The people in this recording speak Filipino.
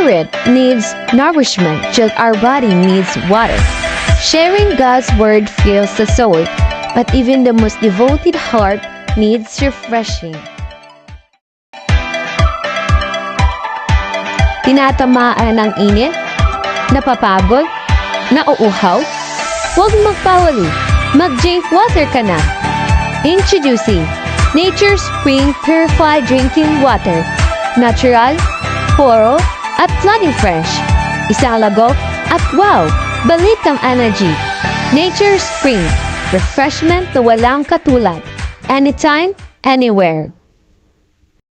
spirit needs nourishment just our body needs water. Sharing God's word fills the soul, but even the most devoted heart needs refreshing. Tinatamaan ng init? Napapagod? Nauuhaw? Huwag magpawali, mag-drink water ka na. Introducing Nature's Spring Purified Drinking Water. Natural, puro, at flooding fresh. Isang lagok at wow, balik ang energy. Nature's Spring, refreshment na walang katulad. Anytime, anywhere.